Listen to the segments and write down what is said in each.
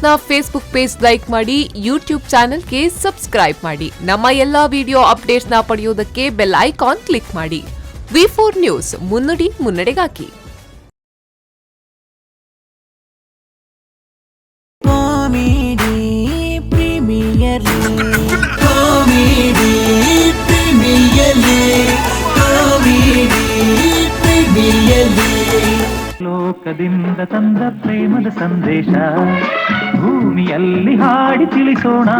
ನ್ಯೂಸ್ನ Facebook page like ಮಾಡಿ, YouTube ಚಾನೆಲ್ಗೆ subscribe ಮಾಡಿ. ನಮ್ಮ ಎಲ್ಲಾ ವಿಡಿಯೋ ಅಪ್ಡೇಟ್ಸ್ನ ಪಡೆಯೋದಕ್ಕೆ ಬೆಲ್ ಐಕಾನ್ ಕ್ಲಿಕ್ ಮಾಡಿ. ವಿ4 ನ್ಯೂಸ್, ಮುನ್ನುಡಿ ಮುನ್ನಡೆಗಾಗಿ. ಲೋಕದಿಂದ ತಂದ ಪ್ರೇಮದ ಸಂದೇಶ ಭೂಮಿಯಲ್ಲಿ ಹಾಡಿ ತಿಳಿಸೋಣ.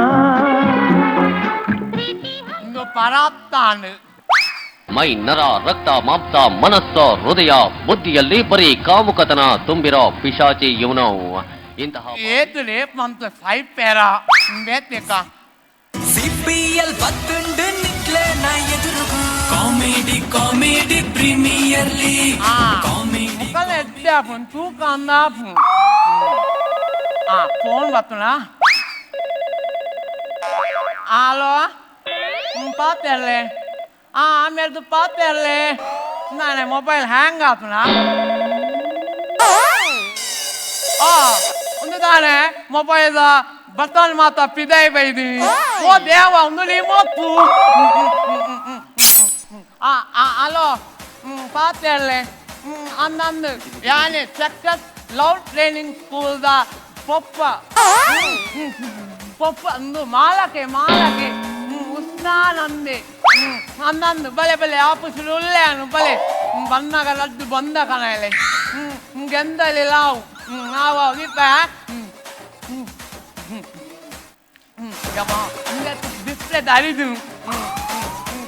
ಮೈ ನರ, ರಕ್ತ, ಮಾಂಸ, ಮನಸ್ಸ, ಹೃದಯ, ಬುದ್ಧಿಯಲ್ಲಿ ಬರೀ ಕಾಮುಕತನ ತುಂಬಿರೋ ಪಿಶಾಚಿ ಇವನು. ಇಂತಹ ಸಿಪಿಎಲ್ ಬತ್ತುಂಡು ನಿಕ್ಲೆ ನಾ ಎದುರುಗು comedy comedy premier league comedy ತೂಕ ಫೋನ್ ಬರ್ತಣ. ಹಲೋ, ಪಾತ್ರೆ ಆಮೇಲೆ ಪಾತ್ರೆ ನಾನೇ ಮೊಬೈಲ್ ಹ್ಯಾಂಗ್ ಆತನ. ಒಂದು ತಾನೆ ಮೊಬೈಲ್ ಬಟನ್ ಮಾತ್ರ ಪಿದೈ ಬೈದೀನಿ. ಓ ದೇವ, ಒಂದು ರಿಮೋಟ್. ಹಲೋ, ಪಾತ್ರೆ ಅನ್ನಂದು ಯಾನೆ ಸಕ್ಸಸ್ ಲವ್ ಟ್ರೈನಿಂಗ್ ಸ್ಕೂಲ್ದ ಪೊಪ್ಪ ಅಂದು ಮಾಲಕೆ ಉಸ್ನಾನಂದೆ ಅನ್ನಂದು ಬಲೆ ಬಲೆ ಆಪುಸುಲು ಉಲ್ಲೇನು ಬಲೆ ಬನ್ನಗ ಲಡ್ಡು ಬಂದ ಕನಲೆ ಗೆಂದಲಿ ಲಾವು ನಾವು ದೀಪ ಡಿಸ್ಪ್ಲೇ ದಾರಿದು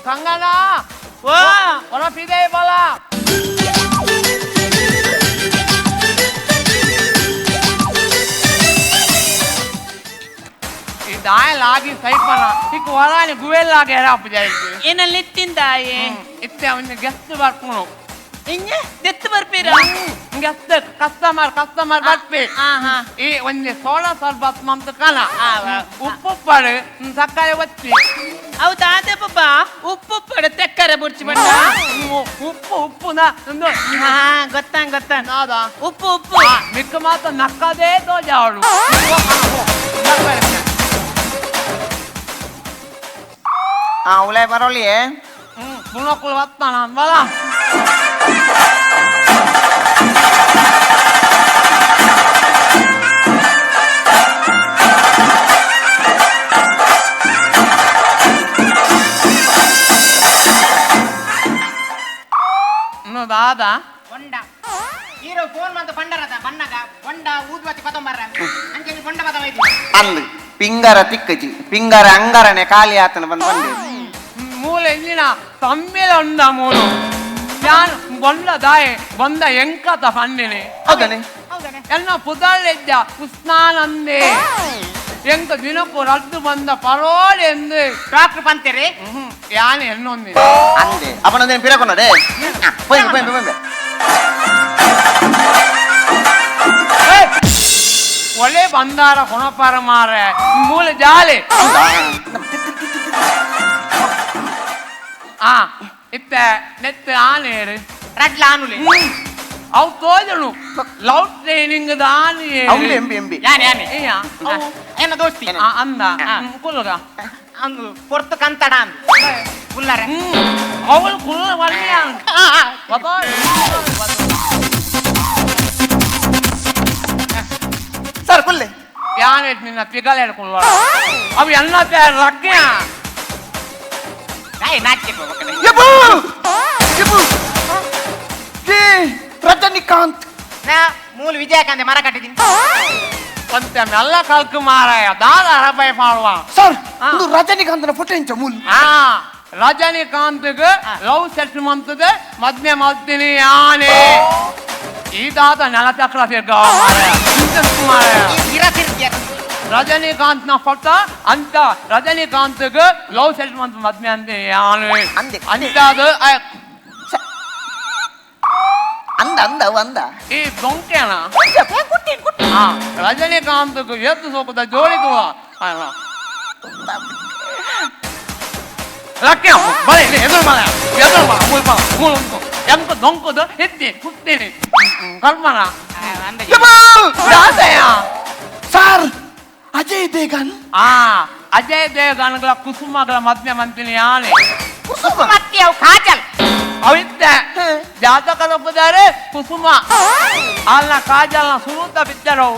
ಕಂಗನ ಹೊರಪಿದೆ ಬಲ. ಲಾಗಿ ಸೈಪನ ಈಗ ಹೊರಾನಿ ಗುವೆಲ್ಲಾಗಿ ಹೆರಾಪು ಜಾಯ್ತು ಏನಲ್ಲಿ ಇತ್ತಿಂದಾಯೆ ಇತ್ತೆ ಅವನಿಗೆ ಗೆಸ್ಟ್ ಬರ್ಕೊಂಡು ಹಿಂಗೆ ದೆತ್ತು ಬರ್ಪೀರ ಗೆಸ್ಟ್ ಕಸ್ಟಮರ್ ಬರ್ಪಿ. ಈ ಒಂದು ಸೋಡಾ ಸರ್ಬತ್ ಮಂತ ಕನ ಉಪ್ಪು ಪಡು ಸಕ್ಕರೆ ಒತ್ತಿ ಅವು ತಾತೆ ಪಪ್ಪ ಉಪ್ಪು ಪಡ ತೆಕ್ಕರೆ ಬುರ್ಚಿ ಬಂದ ಉಪ್ಪು ಗೊತ್ತಾನ ನಾದ ಉಪ್ಪು ಮಿಕ್ಕ ಮಾತ್ರ ನಕ್ಕದೇ ತೋಜಾವಳು. ಉಳೆ ಬರೋಲಿ ಪುನಕುಲು ಬತ್ತಾನ ಬಲ. దాదా కొండ హీరో ఫోన్ మంత పండరద బన్నగ కొండ ఊదువతి పదంబర అంచెని కొండ పదమైది ಅಂದು ಪಿಂಗರ ತಿಕ್ಕಜಿ ಪಿಂಗರ ಅಂಗರನೆ ಖಾಲಿ ಆತನ ಬಂದು ಮೂಲ ಎಂಜಿನ ತಮ್ಮಿಲ ಉಂಡ ಮೂಲು ಯಾನ್ ಬಂದ ದಾಯೆ ಬಂದ ಎಂಕತ ಪಂಡಿನಿ ಹೌದನೆ ಎನ್ನ ಪುದಳೆಜ್ಜ ಉಸ್ನಾನಂದೆ ಎಂಕ ದಿನಕ್ಕೂ ರದ್ದು ಬಂದ ಪರೋಳಿ ಎಂದು ಡಾಕ್ಟರ್ ಪಂತೆರೆ ಯಾನ್ ಎನ್ನೊಂದಿ ಅಂದೆ ಅವನೊಂದೇನು ಪಿರಕೊಂಡೆ ಪೊಯ್ ಒಳ್ಳೆ ಬಂದಾರ ಕೊಣಪಾರ ಮಾರ ಮೂಲ ಜಾಲೆ ಇತ್ತ ನೆತ್ತ ಆನೇರು ರಡ್ಲ ಆನುಲೆ ಅವು ತೋಜನು ಲವ್ ಟ್ರೈನಿಂಗ್ ದಾನಿ ಎಂಬಿ ಯಾನೆ ಏನ ದೋಸ್ತಿ ಅಂದ ಕುಲ್ಗ ಅಂದು ಪೊರ್ತು ಕಂತಡ ಅಂದು ಕುಲ್ಲರೆ ಅವಳು ಕುಲ್ಲ ಒಳ್ಳೆಯ ಸರ್ ಕುಲ್ಲೆ ಯಾನೆ ನಿನ್ನ ಪಿಗಲ್ ಹೇಳ್ಕೊಳ್ಳ ಅವು ಎಲ್ಲ ರಕ್ಕೆ ನಾಚಿಕೆ ರಜನಿಕಾಂತ್ ನಾ ಮೂಲ ವಿಜಯಕಾಂತ್ ಮರ ಕಟ್ಟಿದ್ದೀನಿ ಅಂತ ಮೆಲ್ಲ ಕಲ್ಕು ಮಾರಾಯ ದಾದ ಅರಬೈ ಮಾಡುವ ಸರ್ ಇದು ರಜನಿಕಾಂತನ ಫೋಟೋ ಇಂಚ ಮೂಲ ರಜನಿಕಾಂತ್ಗೆ ಲವ್ ಸೆಟ್ಲ್ಮೆಂಟ್ಗೆ ಮದ್ವೆ ಮಾಡ್ತೀನಿ ಯಾನೆ ಈ ದಾದ ನೆಲಚಕ್ರ ಸಿರ್ಗಾವ ಮಾರಾಯ ರಜನಿಕಾಂತ್ ನ ಫೋಟೋ ಅಂತ ರಜನಿಕಾಂತ್ಗೆ ಲವ್ ಸೆಟ್ಲ್ಮೆಂಟ್ ಮದ್ವೆ ಅಂತೀನಿ ಯಾನೆ ಅಂತದು ಅಂದ ಈ ದೊಂಕೆನ ರಜನಿಕಾಂತ್ಗೆ ಎದ್ದು ಸೋಕದ ಜೋಡಿದು ಲಕ್ಕೆ ಬರೀ ಎದುರು ಮನೆ ಮೂಲ ಎಂಕ ದೊಂಕದು ಎತ್ತಿ ಹುತ್ತೀನಿ ಕಲ್ಪನ ಸರ್ ಅಜಯ್ ದೇವಗನ್ ಅಜಯ್ ದೇವಗನ್ಗಳ ಕುಸುಮಗಳ ಮಧ್ಯ ಮಂತ್ರಿ ಯಾನೆ ಮತ್ತೆ ಅವು ಕಾಜಲ್ ಅವಿದ್ದ ಜಾತಕದ ಪುದಾರೆ ಕುಸುಮ ಅಲ್ಲ ಕಾಜಲ್ನ ಸುರುತ ಬಿದ್ದರು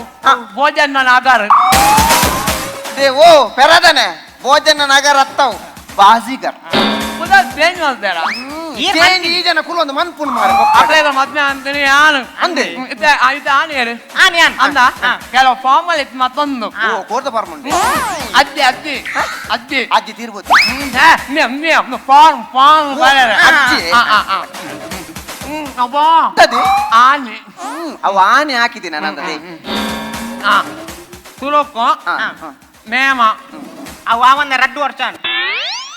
ಭೋಜನ ನಾಗರ್ ದೇವೋ ಪೆರದನೆ ಭೋಜನ ನಗರ ಅತ್ತವು ಬಾಜಿಗರ್ ಪುದರ್ ಚೇಂಜ್ ಮಾಡ್ತಾರ ಚೇಂಜ್ ಈ ಜನ ಕುಲ್ ಒಂದು ಮನ್ಪುನ್ ಮಾರ ಅಕ್ಲೇದ ಮದ್ವೆ ಅಂತೀನಿ ಯಾನು ಅಂದೆ ಇದು ಆನೇರು ಆನೆ ಆನ್ ಅಂದ ಕೆಲವು ಫಾರ್ಮಲ್ ಇತ್ತು ಮತ್ತೊಂದು ಓ ಕೋರ್ದ ಪರ್ಮಂಡಿ ಅಜ್ಜಿ ಅಜ್ಜಿ ಅಜ್ಜಿ ಅಜ್ಜಿ ತೀರ್ಬೋದು ಫಾರ್ಮ್ ಅಜ್ಜಿ? ಅಬ್ಬಾ ಅದೇ ಆನೆ ಅವು ಆನೆ ಹಾಕಿದ್ದೀನಿ ನನ್ನದೇ ಸುರೊಕ್ಕು ನೇಮ ಅವು ಅವನ್ನ ರಡ್ಡು ವರ್ಷ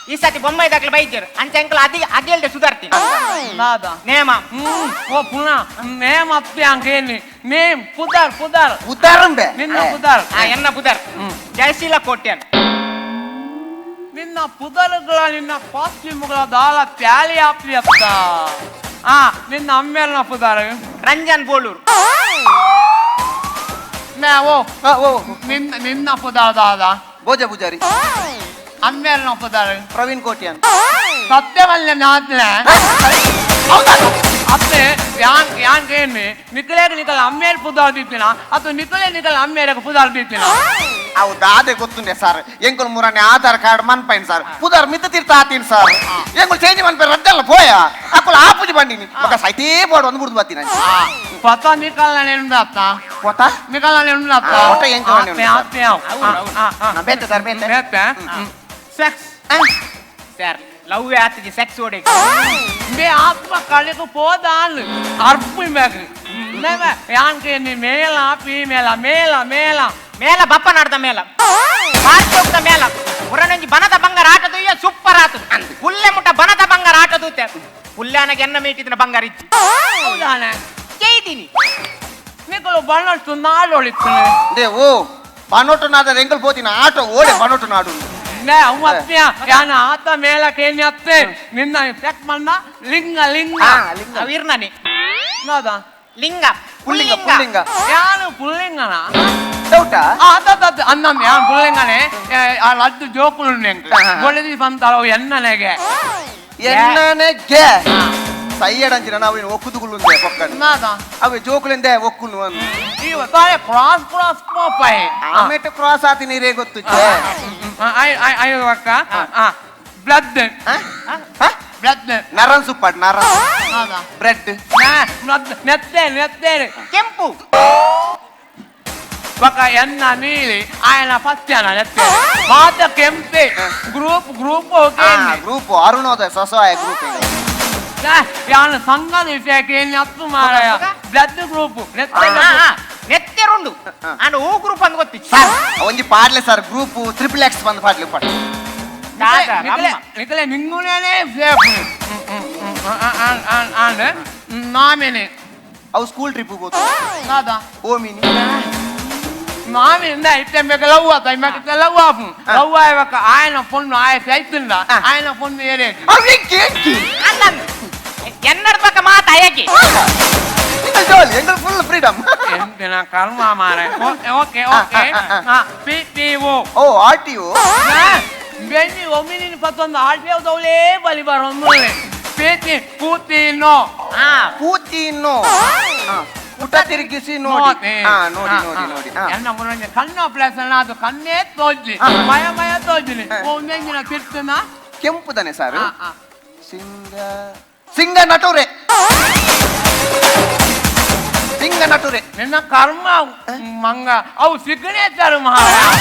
ಈ ಸತಿ ಬೊಂಬೈ ದಾಖಲೆ ಬೈದ್ಯರು ಅಂಚೆ ಅಂಕಲ್ ಅದೇಳ್ದೆ ಸುಧಾರ್ತೀನಿ ನಾದ ನೇಮ ಓ ಪುನಃ ನೇಮ ಅಪ್ಪಿ ಅಂಕೇನಿ ನೇಮ್ ಪುದರ್ ಪುದರ್ ಉದಾರಂಬೆ ನಿನ್ನ ಪುದರ್ ಎನ್ನ ಬುಧರ್ ಜಯಶೀಲ ಕೋಟ್ಯನ್ ನಿನ್ನ ಪುದರ್ಗಳ ನಿನ್ನ ಕಾಸ್ಟ್ಯೂಮ್ಗಳ ದಾಳ ಪ್ಯಾಲಿ ಹಾಪಿ ಅತ್ತ ನಿನ್ನ ಅಮ್ಮೆಲ್ನ ಪುದರ್ ರಂಜನ್ ಬೋಳೂರು ಓ ಓ ನಿನ್ನ ಪುದರ್ ದಾದ ಭೋಜ ಪೂಜಾರಿ ಅಮ್ಮೆಲ್ನ ಪುದರ್ ಪ್ರವೀಣ್ ಕೋಟ್ಯಾನ್ ಸತ್ಯವಲ್ಲ ನಾತ್ಲೆ ಅತ್ತೆ ಯಾನ್ ಕೇಳಿ ನಿಕಲೇಗೆ ನಿಕಲ್ ಅಮ್ಮೇರ್ ಪುದಾರ್ ದಿತ್ತಿನ ಅಥವಾ ನಿಕಲೇ ನಿಕಲ್ ಅಮ್ಮೇರಿಗೆ ಪುದಾರ್ ದಿತ್ತಿನ ಅವು ದಾದೆ ಗೊತ್ತುಂಡೆ ಸರ್ ಎಂಕುಲ್ ಮೂರನೇ ಆಧಾರ್ ಕಾರ್ಡ್ ಮನ್ಪೈನ್ ಸರ್ ಪುದರ್ ಮಿತ್ತ ತೀರ್ಥ ಆತೀನಿ ಸರ್ ಎಂಕುಲ್ ಚೇಂಜ್ ಮನ್ಪೈ ರದ್ದಲ್ಲ ಪೋಯ ಅಕ್ಕುಲ್ ಆಪುಜಿ ಬಂದಿನಿ ಮಗ ಸೈತೇ ಬೋರ್ಡ್ ಒಂದು ಬುಡ್ದು ಬರ್ತೀನಿ ಪತ ನಿಕಲ್ ನೆನ್ದ ಅತ್ತ ಪೊತ ನಿಕಲ್ ನೆನ್ದ ಅತ್ತ ಪೊಟ ಎಂಕಲ್ ನೆನ್ದ ಅತ್ತೆ ಬೇತೆ ಸರ್ ಬೇತೆ ಬೇತೆ ಸೆಕ್ಸ್ ಸರ್ ಲವ್ ಆತಿಗೆ ಸೆಕ್ಸ್ ಓಡಿ ಬೇ ಆತ್ಮ ಕಳೆಗೂ ಪೋದಾನ್ ಅರ್ಪು ಮ್ಯಾಗ ಯಾನ್ ಕೇಳಿ ಮೇಲ ಫೀಮೇಲ ಮೇಲ ಮೇಲ ಮೇಲ ಬಪ್ಪ ನಾಡ್ದ ಮೇಲ ಪಾರ್ಕೋಗ್ದ ಮೇಲ ಉರನಂಜಿ ಬನದ ಬಂಗಾರ ಆಟದು ಸೂಪರ್ ಆತದು ಪುಲ್ಲೆ ಮುಟ್ಟ ಬನದ ಬಂಗಾರ ಆಟದು ಪುಲ್ಯಾನಗೆ ಎನ್ನ ಮೀಟಿದ್ರ ಬಂಗಾರ ಇತ್ತು ಹೌದಾನೆ ಚೈದಿನಿ ನಿಕಲು ಬಣ್ಣಷ್ಟು ನಾಡೊಳಿತು ದೇವು ಬನೋಟು ನಾದ ಎಂಕಲ್ ಪೋತಿನ ಆಟೋ ಓಡೆ ಬನೋಟು ನಾಡು ಅವತ್ಯ ಯಾನ ಆತ ಮೇಲ ಕೇನಿ ಅತ್ತೆ ನಿನ್ನ ಚೆಕ್ ಮಣ್ಣ ಲಿಂಗ ಲಿಂಗ ಅವಿರ್ನಾನಿ ನಾದ ಲಿಂಗ ಪುಲ್ಲಿಂಗ ಪುಲ್ಲಿಂಗ ಯಾನು ಪುಲ್ಲಿಂಗನ ಡೌಟಾ అన్నం యాన్ పుల్లింగనే ఆ లడ్డు జోకులు గొడది పంతారు ఎన్ననేగే ಎನ್ನನೆಗೆ ಸೈಯಡಂಚಿನ ನಾವು ಇನ್ನು ಒಕ್ಕುದುಗುಳುಂದೆ ಪಕ್ಕದ నాదా ಅವೆ ಜೋಕುಲಿಂದೆ ಒಕ್ಕುನು ಅಂದು ఇవ తాయ క్రాస్ క్రాస్ పోపై ಆಮೇಲೆ ಕ್ರಾಸ್ ಆತಿ ನೀರೇ ಗೊತ್ತು ఐ ఒక్క బ్లడ్ బ్లడ్ ನರನ್ ಸುಪ್ಪಡ್ ನರನ್ నాదా ಬ್ರೆಡ್ నెత్తే నెత్తే ಕೆಂಪು ఒక ఎన్న నీలి ఆయన పచ్చన నెత్తే పాత కెంపే గ్రూప్ ఓకే ಗ್ರೂಪ್ ಅರುಣೋದಯ ಸ್ವಸಹಾಯ ಗ್ರೂಪ್ ಯಾನ ಸಂಘದ ವಿಷಯಕ್ಕೆ ಏನು ಹತ್ತು ಮಾರಾಯ ಬ್ಲಡ್ ಗ್ರೂಪ್ ನೆತ್ತೆರುಂಡು ಅಂಡ್ ಹೂ ಗ್ರೂಪ್ ಅಂತ ಗೊತ್ತಿತ್ತು ಒಂಜಿ ಪಾಡ್ಲೆ ಸರ್ ಗ್ರೂಪ್ XXX ಬಂದು ಪಾಡ್ಲೆ ಪಾಡ್ ನಿಕಲೆ ನಿಂಗುನೇನೆ ಸೇಫ್ ನಾಮೇನೆ ಅವು ಸ್ಕೂಲ್ ಟ್ರಿಪ್ ಹೋಗ್ತು ನಾದ ಓಮಿನಿ నామిందా ఇట్టే మీకు లవ్ అవుతాయి మీకు లవ్ ఆపు లవ్ అయ్యాక ఆయన పొన్ను ఆయన సైతుందా ఆయన పొన్ను ఏరే ಎನ್ನಡ ಪಕ್ಕ ಮಾತ ಅಯ್ಯಕ್ಕೆ ಫುಲ್ ಫ್ರೀಡಮ್ ಎಂತಿನ ಕರ್ಮ ಮಾರೆ ಓಕೆ ಓಕೆ PPO ಓ RTO ಬೆನ್ನಿ ಒಮ್ಮಿನ ಪತ್ತೊಂದು RTO ದೌಲೇ ಬಲಿ ಬರೋದು ಪೂತಿನೋ ಪೂತಿನೋ ಪುಟ ತಿರುಗಿಸಿ ನೋಡಿ ನೋಡಿ ನೋಡಿ ನೋಡಿ ಎನ್ನ ಮುರಂಜ ಕಣ್ಣು ಪ್ಲೇಸ್ ಅದು ಕಣ್ಣೇ ತೋಜಿ ಮಯ ಮಯ ತೋಜಿನಿ ಒಮ್ಮೆಂಗಿನ ತಿರ್ತನ ಕೆಂಪುದನೆ ಸರ್ ಸಿಂಗ ನಟುರೆ ಸಿಂಗ ನಟುರೆ ನಿನ್ನ ಕರ್ಮ ಮಂಗ ಅವು ಸಿಗ್ನೇಚರ್ ಮಹಾರಾಜ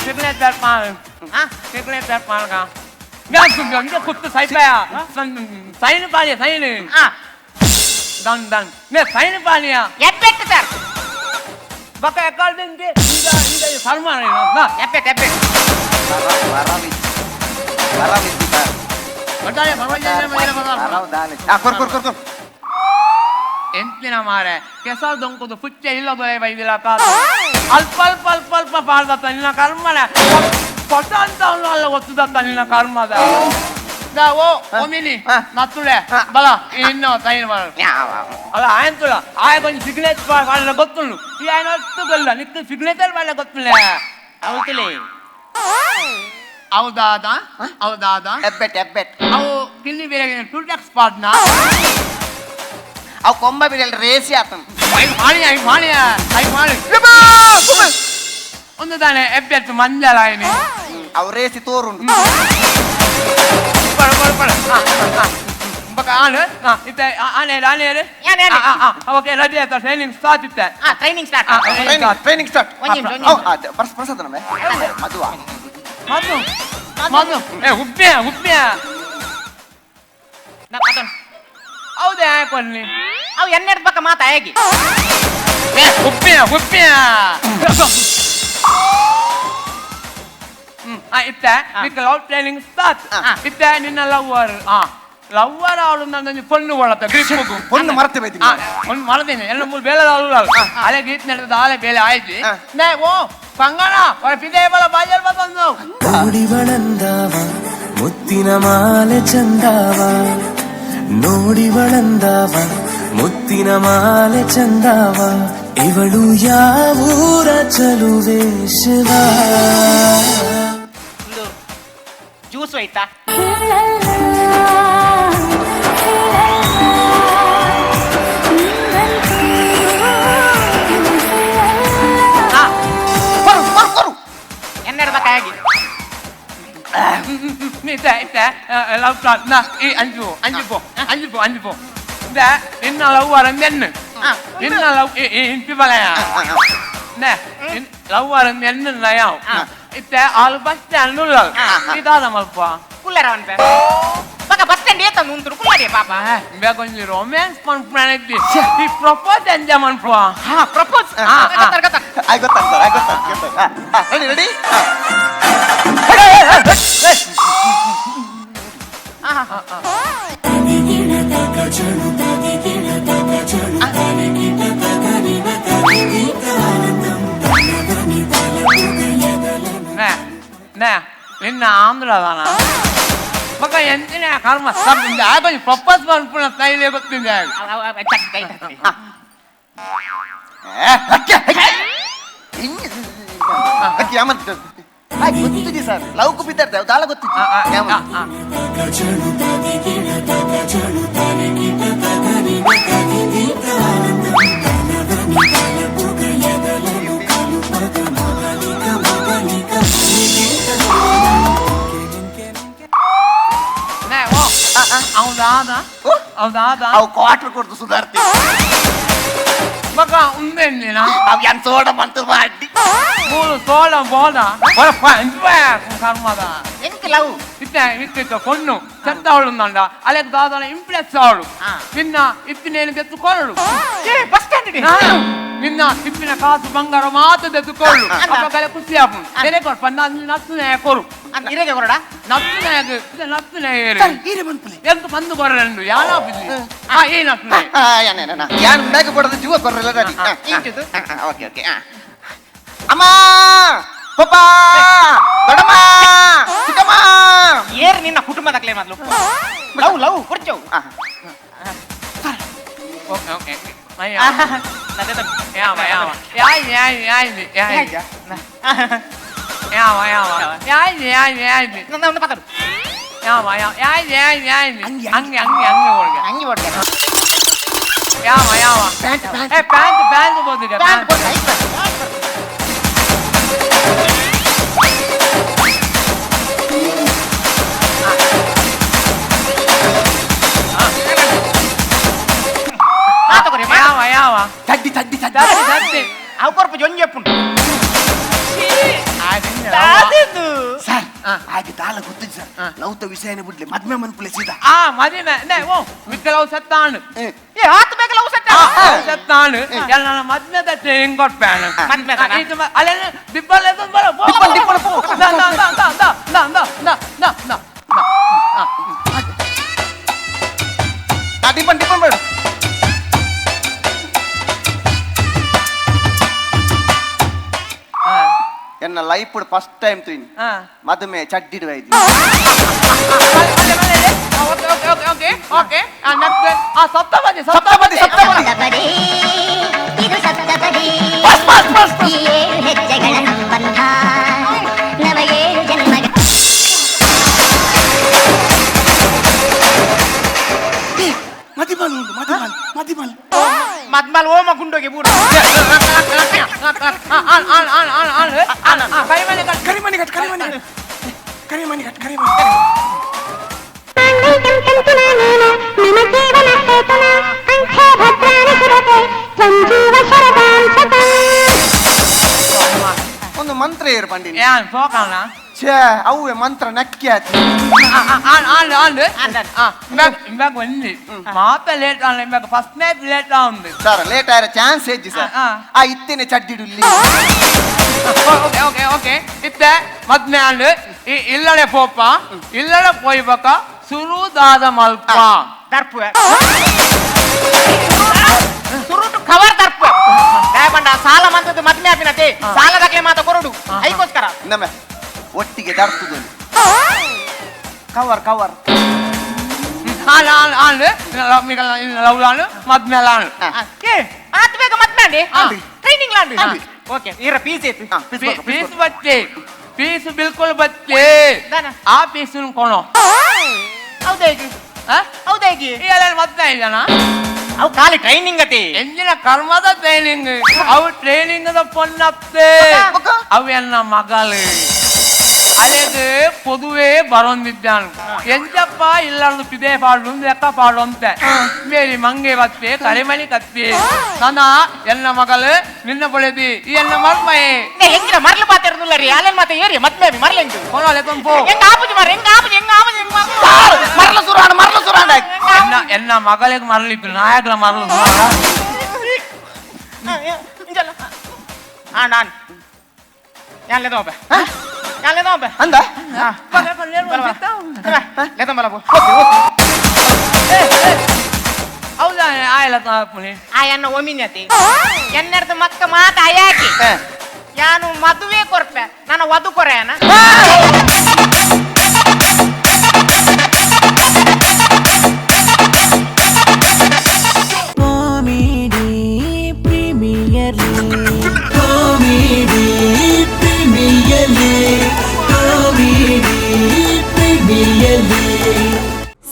ಸಿಗ್ನೇಚರ್ ಸಿಗ್ನೇಚರ್ ಮಾರ್ಗ ఇంకా kothu సైపోయా sign పాలియా sign done done నే సైన్ పాలియా ಎಪ್ಪೆಟ್ಟು ಸರ್ బక ఎక్కడ దింది ఇంకా సల్మాన్ ಎಪ್ಪೆಟ್ಟು ಎಪ್ಪೆಟ್ಟು ಎಂತಿನ ಮಾರೆ ಕೆಸಲ್ ದೊಂಕುದು ಪುಚ್ಚೆ ಇಲ್ಲ ಬೈದಿಲ್ಲ ಕಾದು ಅಲ್ಪ ಅಲ್ಪ ಅಲ್ಪ ಅಲ್ಪ ಪಾಡ್ದತ್ತ ನಿನ್ನ ಕರ್ಮನ ಪಟಾಂತ ಅಲ್ಲ ಗೊತ್ತದತ್ತ ನಿನ್ನ ಕರ್ಮದ 나 오미니 나툴래 봐라 인노 타인 말 ala ayan tula ay kon signet pa wala gottul i ay na to galla nik signetal wala gottul ಅವತಲೆ aw dada ಎಬ್ಬೆಟ್ aw kinni bere tool tax partner ಅವು ಕೊಂಬ ಬಿಡಲ್ ರೇಸಿ ಆತನ ay mali ಒಂದು ತಾನೆ ಎಬ್ಬೆಟ್ಟು ಮಂಜಲ ayni ಅವು ರೇಸಿ ತೋರುಂಡು ಪಡ baka ane ite ane okay ready at training start itte training start training start ಒಂದ್ ನಿಮಿಷ. ಪ್ರಸಾದ ನಮ್ಮೆ ಮದುವಾ madu ಹುಪ್ಪಿಯ ಹೌದೇ ಕೊನ್ನಿ ಅವು ಎನ್ನೆರಡು ಬಕ್ಕ ಮಾತಾ ಹೇಗೆ ಹುಪ್ಪಿಯ ಇತ್ತೆ ನಿಕ್ಕ ಲವ್ ಟ್ರೈನಿಂಗ್ ಸ್ಟಾರ್ಟ್ ಇತ್ತೆ ನಿನ್ನ ಲವ್ವರ್ ಅವಳು ನನ್ನ ಪೊಣ್ಣು ಒಳತ್ತ ಗ್ರೀಷ್ಮಗೂ ಪೊಣ್ಣು ಮರತೆ ಬೈತಿ ಒಂದು ಮರದೇನೆ ಎಲ್ಲ ಮೂರು ಬೇಲೆ ಅಲೆ ಗೀತ್ ನಡೆದ ಆಲೆ ಬೇಲೆ ಆಯ್ತು ನೇ ಓ ಕಂಗಣ ಫಿದೆ ಬಲ ಬಾಜಲ್ ಬಂದು ನೋಡಿವಳಂದಾವ ಮುತ್ತಿನ ಮಾಲೆ ಚಂದಾವ ನೋಡಿವಳಂದಾವ ಮುತ್ತಿನ ಮಾಲೆ ಚಂದಾವ ಇವಳು ಯಾವೂರ ಚಲುವೆ ಶಿವ ಜ್ಯೂಸ್ ಹೋಯ್ತಾ ಎನ್ನೆರಡು ಬಕ್ಕ ಹೇಗೆ ಇತ್ತೆ ಲವ್ ಸ್ಟಾರ್ಟ್ ನಾ ಈ ಅಂಜು ಪೋ ನಿನ್ನ ಲವ್ವರ್ ಮೆನ್ನು ನಿನ್ನ ಲವ್ ಇಂಪಿ ಬಲಯ ನೇ ಲವ್ವರ್ ಮೆನ್ನು ನಯಾವ್ ಇತ್ತೆ ಆಲ್ ಬಸ್ ಸ್ಟ್ಯಾಂಡ್ ಉಳ್ಳಲ್ ಇದಾದ ಮಲ್ಪ ಕುಲ್ಲರ ಅವನ್ ಬಕ್ಕ ಬಸ್ ಸ್ಟ್ಯಾಂಡ್ ಏತ ನುಂತರು ಕುಲ್ಲರೆ ಪಾಪ ಬೇಕೊಂಜಿ ರೊಮ್ಯಾನ್ಸ್ ಮನ್ಪುಣಿ ಈ ಪ್ರಪೋಸ್ ಎಂಜಾಯ್ ಮನ್ಪುವ ಪ್ರಪೋಸ್ ರೆಡಿ ರೆಡಿ ನೇ ನಿನ್ನ ಆಂಧ್ರದಾನ ಮಗ ಎಂತಿನ ಕರ್ಮ ಆಗೊಂದು ಪ್ರಪೋಸ್ ಮನ್ಪುಣ ಕೈಲೇ ಗೊತ್ತಿದೆ ಗೊತ್ತಿದ್ದಿ ಸರ್ ಲವ್ ಕು ಬಿದ್ದ ದಾಳ ಗೊತ್ತಿತ್ತು ಹೌದಾ ಅವು ಕ್ವಾರ್ಟರ್ ಕೊಡ್ತು ಸುಧಾರ್ತಿ ಮಗ ಉಂದೆನ್ನಿನ ಅವು ಏನ್ ಸೋಡ ಬಂತು ಮಾಡಿ ಮೂರು ಸೋಳ ಬೋದ ಕರ್ಮದ ಎಂತ ಲವ್ ಇತ್ತ ಕೊಣ್ಣು చెత్త ಅವಳು ఉందంట అలాగే దాదాపు ఇంప్రెస్ అవడు నిన్న ఇప్పి నేను తెచ్చుకోడు ಬಸ್ ಸ್ಟ್ಯಾಂಡ್ నిన్న ఇప్పిన కాసు బంగారం మాత్రం తెచ్చుకోడు అక్కడ ఖుషి ఆపు నేనే కొడు పన్న నచ్చునే కొరు ಇರೆಗೆ ಹೊರಡ నచ్చునే ఎంత మందు కొరలండు యానా బిల్లి ఏ నచ్చునే ಯಾರು ಬ್ಯಾಗ್ ಕೊಡೋದು ಜೀವ ಕೊರ್ರಲ್ಲ ರೆಡಿ ಓಕೆ ಓಕೆ ಅಮ್ಮ ಪಪ್ಪ ದೊಡ್ಡಮ್ಮ ಚಿಕ್ಕಮ್ಮ ಏರ್ ನಿನ್ನ ಕುಟುಂಬದಾಗ್ಲೇ ಮೊದಲು ಲವ್ ಕೊಡ್ಚವು ಓಕೆ ಓಕೆ ಹಂಗೆ ಹೊಡ್ದೆ ಪ್ಯಾಂಟ್ ಬೋದಿದೆ అవు కొరకు జొని చెప్పు ಸರ್ ಹಾಗೆ ದಾಳ ಗೊತ್ತಿದ್ದು ಸರ್ ಲವ್ತ ವಿಷಯನೇ ಬಿಡ್ಲಿ ಮದ್ಮೆ ಮನ್ಪುಲೆ ಸೀದಾ ಮದುವೆ ಓ ಮಿಕ್ಕಲವು ಸತ್ತಾನು ಏ ಆತು ಬೇಕಲ್ಲ ಅವು ಸತ್ತಾನು ಎಲ್ಲ ಮದ್ವೆ ತಟ್ಟೆ ಹೆಂಗ್ ಕೊಟ್ಟಾನು ಅಲ್ಲೇನು ದಿಬ್ಬಲ್ ಟಿಪ್ಪನ್ ಟಿಪ್ಪನ್ ಬೇಡ ఎన్నల ఇప్పుడు ఫస్ట్ టైం తిని ఆ. మధుమే చడ్డిడు వైద్యం ఓకే నెక్స్ట్ సప్తపది సప్తపది సప్తపది ಸಪ್ತಪದಿ ಇದು ಸಪ್ತಪದಿ ಬಸ್ ಬಸ್ ಬಸ್ ಬಸ್ ಈ ಏಳು ಹೆಜ್ಜೆಗಳ ಸಂಬಂಧ ನವ ಏಳು ಜನ್ಮಗಳ ಮದ್ಮಲ್ ಓಮ ಗುಂಡೋಗಿ ಬೂಡ ಒಂದು ಮಂತ್ರ ಏರು ಬಂದಿನಿ ಏನ್ ಸೋಕಣ್ಣ ಛೇ ಅವ್ವೆ ಮಂತ್ರ ನಕ್ಕಿ ಆಯ್ತು ఇందాక ఉంది మాత లేట్ ఇందాక ఫస్ట్ నైట్ లేట్ ఉంది ಸರ್ ಲೇಟ್ ಆಯ್ರ ಚಾನ್ಸ್ ಹೆಜ್ಜಿ ಸರ್ ಆ. ಆ ಇತ್ತೇನೆ ಚಡ್ಡಿಡು ಇಲ್ಲಿ ఓకే ఓకే ఓకే ఇత్తే మధ్య ఈ ఇల్లడే పోప్ప ఇల్లడే పోయిబక సురుదాద మల్ప ದರ್ಪು ಸುರುಟು ಕವರ್ ದರ್ಪು ದಯಪಂಡ ಸಾಲ ಮಂತದ್ದು ಮದ್ಮೆ ಆಪಿನತೆ ಸಾಲದಕ್ಕೆ ಮಾತ ಕೊರಡು ಐಕೋಸ್ಕರ ಇನ್ನೊಮ್ಮೆ ಒಟ್ಟಿಗೆ ದರ್ತದು ಕವರ್ ಕವರ್ మీకు లవ్లాను మధ్యలాను ಆತ್ಬೇಕ ಮದ್ಮೆ ಅಂಡಿ ಆ. ಟ್ರೈನಿಂಗ್ ಲಾಂಡಿ ಓಕೆ ಈರ ಪೀಸ್ ಐತಿ పీస్ బచ్చే పీస్ బిల్కుల్ బచ్చే దానా? ఆ పీసును కొను ಹೌದೇಗಿ ಹೌದೇಗಿ ఇయ్యాలని మొత్తం ఇదనా ಅವು ಖಾಲಿ ಟ್ರೈನಿಂಗ್ ಅತಿ ಎಂಜಿನ ಕರ್ಮದ ಟ್ರೈನಿಂಗ್ ಅವು ಟ್ರೈನಿಂಗ್ ಪೊನ್ನಪ್ತೆ ಮಗ? ಅವು ಎನ್ನ ಮಗಳು ಅಲೆಗೆ ಪೊದುವೆ ಬರೊಂದಿದ್ದಾನು ಎಂಜಪ್ಪ ಇಲ್ಲದು ಪಿದೆ ಪಾಡು ಲೆಕ್ಕ ಪಾಡು ಅಂತ ಮೇರಿ ಮಂಗೆ ಬತ್ತೆ ಕರಿಮಣಿ ಕತ್ತಿ ನನ್ನ ಎನ್ನ ಮಗಳು ನಿನ್ನ ಬಳಿದಿ ಈ ಎನ್ನ ಮರ್ಮಯೇ ಹೆಂಗಿನ ಮರ್ಲು ಮಾತಾಡುದಿಲ್ಲ ರೀ ಅಲ್ಲೇನ್ ಮಾತಾ ಏರಿ ಮದ್ಮೆ ಮರ್ಲೆಂದು ಕೊನೋಲೆ ಕೊಂಪು ಹೆಂಗ ಆಪುಜಿ ಮಾರ ಹೆಂಗ ಆಪುಜಿ ಮರಲ ಸುರಾಣ ಎನ್ನ ಮಗಳಿಗೆ ಮರಳಿದ್ದು ನಾಯಕರ ಮರಳು ನಾನು ಯಾನ್ಲೆದ ಒಬ್ಬ ಯಾನ್ಲೆದ ಒಬ್ಬ ಅಂದ ಲೆದ ಮಲ ಹೌದಾ ಆಯ್ಲ ಪುಲಿ ಆ ಎನ್ನ ಒಮಿನ್ಯತಿ ಎನ್ನರ್ದು ಮಕ್ಕ ಮಾತ ಅಯಾಕಿ ಯಾನು ಮದುವೆ ಕೊರ್ಪೆ ನನ್ನ ವಧು ಕೊರೆಯನ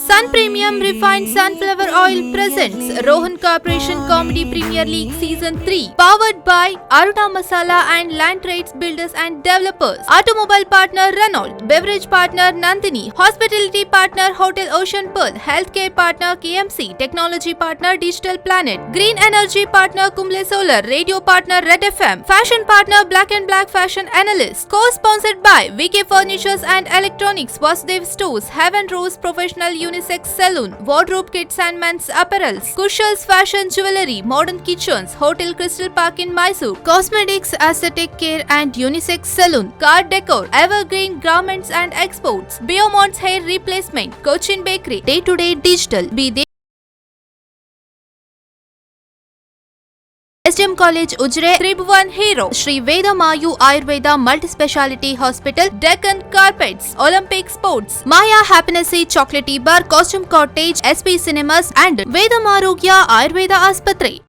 Sun Premium Refined Sunflower Oil presents Rohan Corporation Comedy Premier League Season 3, powered by Aruna Masala and Land Trades Builders and Developers, Automobile Partner Renault, Beverage Partner Nandini, Hospitality Partner Hotel Ocean Pearl, Healthcare Partner KMC, Technology Partner Digital Planet, Green Energy Partner Kumble Solar, Radio Partner Red FM, Fashion Partner Black and Black Fashion Analyst, co-sponsored by VK Furnitures and Electronics, Vasudev Stores, Heaven Rose Professional Unisex Saloon, Wardrobe Kits and Men's Apparels, Kushal's Fashion Jewelry, Modern Kitchens, Hotel Crystal Park in Mysore, Cosmetics, Aesthetic Care and Unisex Saloon, Car Decor, Evergreen Garments and Exports, Biomont's Hair Replacement, Cochin Bakery, Day-to-Day Digital, Be There, SDM College Ujre, Tribhuvan Hero, Sri Vedamayu Ayurveda Multi-Speciality Hospital, Deccan Carpets, Olympic Sports, Maya Happinessy Chocolatey Bar, Costume Cottage, SP Cinemas and Vedamarogya Ayurveda Aspatri.